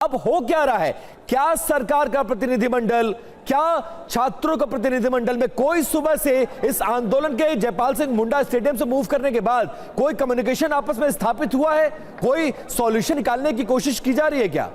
अब हो क्या रहा है? क्या सरकार का प्रतिनिधिमंडल, क्या छात्रों का प्रतिनिधिमंडल में कोई सुबह से इस आंदोलन के जयपाल सिंह मुंडा स्टेडियम से मूव करने के बाद कोई कम्युनिकेशन आपस में स्थापित हुआ है? कोई सॉल्यूशन निकालने की कोशिश की जा रही है क्या?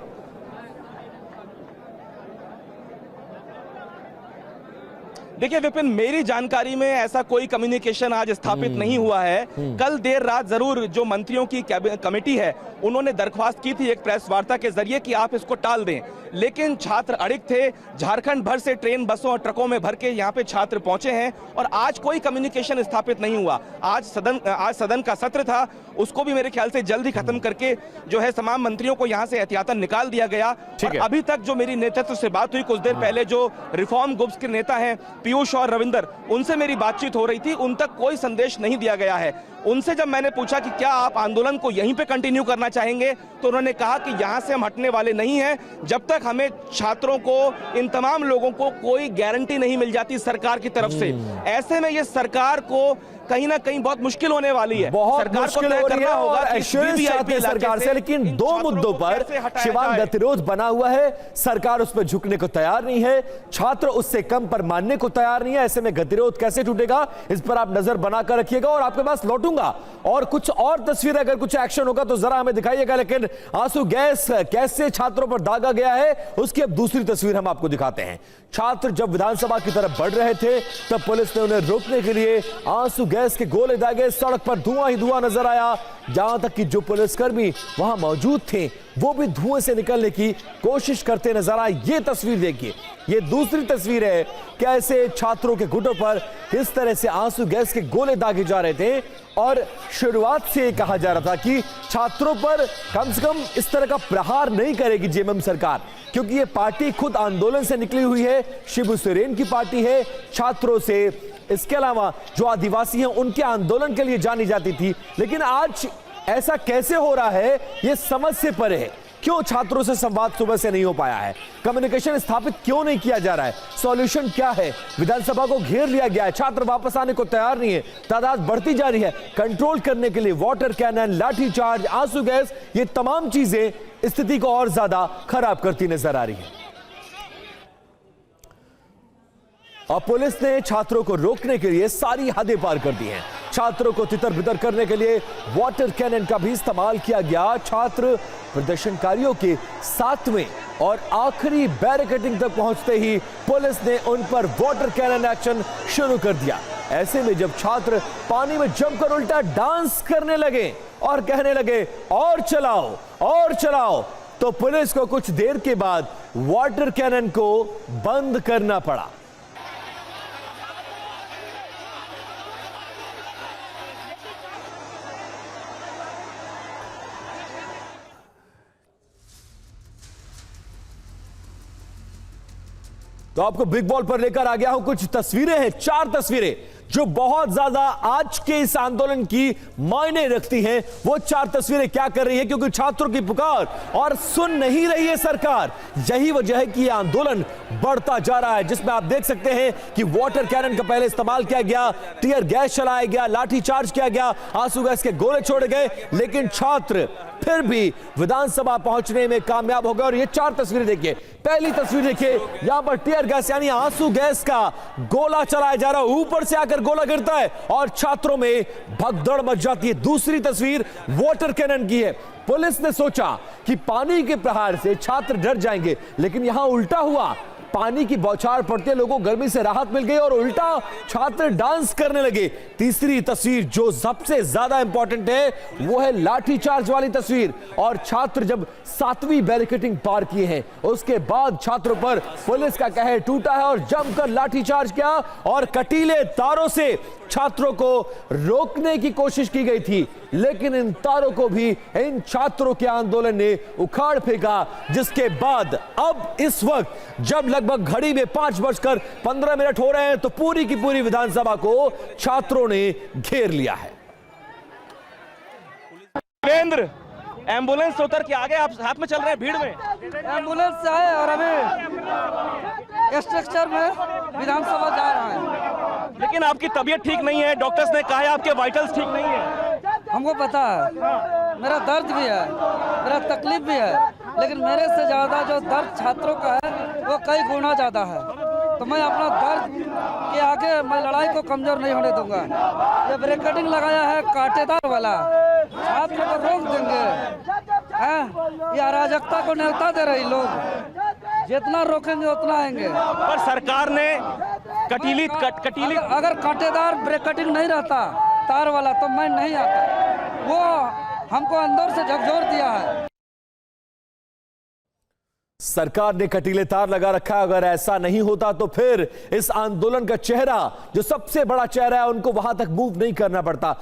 देखिए विपिन, मेरी जानकारी में ऐसा कोई कम्युनिकेशन आज स्थापित नहीं हुआ है। कल देर रात जरूर जो मंत्रियों की कमेटी है उन्होंने दरख्वास्त की थी एक प्रेस वार्ता के जरिए कि आप इसको टाल दें, लेकिन छात्र अड़िग थे। झारखंड भर से ट्रेन, बसों और ट्रकों में भर के यहाँ पे छात्र पहुंचे हैं और आज कोई कम्युनिकेशन स्थापित नहीं हुआ। आज सदन का सत्र था, उसको भी मेरे ख्याल से जल्द ही खत्म करके जो है तमाम मंत्रियों को यहाँ से एहतियातन निकाल दिया गया। और अभी तक जो मेरी नेतृत्व से बात हुई कुछ देर पहले, जो रिफॉर्म ग्रुप्स के नेता हैं पीयूष और रविंदर, उनसे मेरी बातचीत हो रही थी, उन तक कोई संदेश नहीं दिया गया है। उनसे जब मैंने पूछा कि क्या आप आंदोलन को यहीं पे कंटिन्यू करना चाहेंगे, तो उन्होंने कहा कि यहां से हम हटने वाले नहीं हैं जब तक हमें छात्रों को, इन तमाम लोगों को कोई गारंटी नहीं मिल जाती सरकार की तरफ से। ऐसे में ये सरकार को कहीं ना कहीं बहुत मुश्किल होने वाली है। बहुत मुश्किल हो रही है और एश्योरेंस चाहते हैं सरकार से, लेकिन दो मुद्दों पर शिवांग गतिरोध बना हुआ है। सरकार उस पर झुकने को तैयार नहीं है, छात्र उससे कम पर मानने को तैयार नहीं है। ऐसे में गतिरोध कैसे टूटेगा, इस पर आप नजर बनाकर रखिएगा और आपके पास लौटूंगा और कुछ और तस्वीर, अगर कुछ एक्शन होगा तो जरा हमें दिखाइएगा। लेकिन आंसू गैस कैसे छात्रों पर दागा गया है, उसकी अब दूसरी तस्वीर हम आपको दिखाते हैं। छात्र जब विधानसभा की तरफ बढ़ रहे थे तब पुलिस ने उन्हें रोकने के लिए आंसू गैस के गोले दागे। सड़क पर धुआं ही धुआं नजर आया, जहां तक कि जो पुलिसकर्मी वहां मौजूद थे वो भी धुएं से निकलने की कोशिश करते नजर आए। ये तस्वीर देखिए, ये दूसरी तस्वीर है कैसे छात्रों के घुटनों पर किस तरह से आंसू गैस के गोले दागे जा रहे थे। और शुरुआत से कहा जा रहा था कि छात्रों पर कम से कम इस तरह का प्रहार नहीं करेगी जेएमएम सरकार, क्योंकि ये पार्टी खुद आंदोलन से निकली हुई है, शिबू सोरेन की पार्टी है, छात्रों से, इसके अलावा जो आदिवासी हैं उनके आंदोलन के लिए जानी जाती थी। लेकिन आज ऐसा कैसे हो रहा है, ये समझ से परे है। क्यों छात्रों से संवाद सुबह से नहीं हो पाया है, कम्युनिकेशन स्थापित क्यों नहीं किया जा रहा है, सॉल्यूशन क्या है? विधानसभा को घेर लिया गया है, छात्र वापस आने को तैयार नहीं है, तादाद बढ़ती जा रही है। कंट्रोल करने के लिए वाटर कैनन, लाठीचार्ज, आंसू गैस, ये तमाम चीजें स्थिति को और ज्यादा खराब करती नजर आ रही है। और पुलिस ने छात्रों को रोकने के लिए सारी हदें पार कर दी हैं। छात्रों को तितर बितर करने के लिए वाटर कैनन का भी इस्तेमाल किया गया। छात्र प्रदर्शनकारियों के सातवें और आखिरी बैरिकेडिंग तक पहुंचते ही पुलिस ने उन पर वाटर कैनन एक्शन शुरू कर दिया। ऐसे में जब छात्र पानी में जमकर उल्टा डांस करने लगे और कहने लगे और चलाओ और चलाओ, तो पुलिस को कुछ देर के बाद वाटर कैनन को बंद करना पड़ा। तो आपको बिग बॉल पर लेकर आ गया हूं, कुछ तस्वीरें हैं, 4 तस्वीरें जो बहुत ज्यादा आज के इस आंदोलन की मायने रखती हैं। वो 4 तस्वीरें क्या कर रही है, क्योंकि छात्रों की पुकार और सुन नहीं रही है सरकार। यही वजह है कि यह आंदोलन बढ़ता जा रहा है, जिसमें आप देख सकते हैं कि वाटर कैनन का पहले इस्तेमाल किया गया, टीयर गैस चलाया गया, लाठीचार्ज किया गया, आंसू गैस के गोले छोड़े गए, लेकिन छात्र फिर भी विधानसभा पहुंचने में कामयाब हो गए। और ये 4 तस्वीरें देखिए। पहली तस्वीर देखिए, यहां पर टीयर गैस यानी आंसू गैस का गोला चलाया जा रहा है, ऊपर से आकर गोला गिरता है और छात्रों में भगदड़ मच जाती है। दूसरी तस्वीर वाटर कैनन की है। पुलिस ने सोचा कि पानी के प्रहार से छात्र डर जाएंगे, लेकिन यहां उल्टा हुआ। पानी की बौछार पड़ते लोगों को गर्मी से राहत मिल गई और उल्टा छात्र डांस करने लगे। तीसरी तस्वीर जो सबसे ज्यादा इंपॉर्टेंट है वो है लाठीचार्ज वाली तस्वीर। और छात्र जब 7वीं बैरिकेडिंग पार किए हैं उसके बाद छात्रों पर पुलिस का कहर टूटा है और जमकर लाठीचार्ज किया और कटीले तारों से छात्रों को रोकने की कोशिश की गई थी, लेकिन इन तारों को भी इन छात्रों के आंदोलन ने उखाड़ फेंका। जिसके बाद अब इस वक्त जब लगभग घड़ी में 5:15 हो रहे हैं तो पूरी की पूरी विधानसभा को छात्रों ने घेर लिया है। वीरेंद्र, एम्बुलेंस उतर के आगे आप हाथ में चल रहे हैं भीड़ में। एम्बुलेंस से आए और अभी स्ट्रक्चर में विधानसभा जा रहा है। लेकिन आपकी तबीयत ठीक नहीं है, डॉक्टर्स ने कहा है आपके वाइटल्स ठीक नहीं है। हमको पता है, मेरा दर्द भी है, मेरा तकलीफ भी है, लेकिन मेरे से ज़्यादा जो दर्द छात्रों का है वो कई गुना ज़्यादा है। तो मैं अपना दर्द के आगे मैं लड़ाई को कमज़ोर नहीं होने दूंगा। ये ब्रेकेटिंग लगाया है कांटेदार वाला, छात्र को रोक देंगे हैं। ये अराजकता को न्योता दे रही लोग, जितना रोकेंगे उतना आएंगे। पर सरकार ने कटीली अगर कांटेदार ब्रेकेटिंग नहीं रहता तार वाला तो मैं नहीं आता। वो हमको अंदर से झकझोर दिया है। सरकार ने कटीले तार लगा रखा है। अगर ऐसा नहीं होता तो फिर इस आंदोलन का चेहरा, जो सबसे बड़ा चेहरा है, उनको वहां तक मूव नहीं करना पड़ता।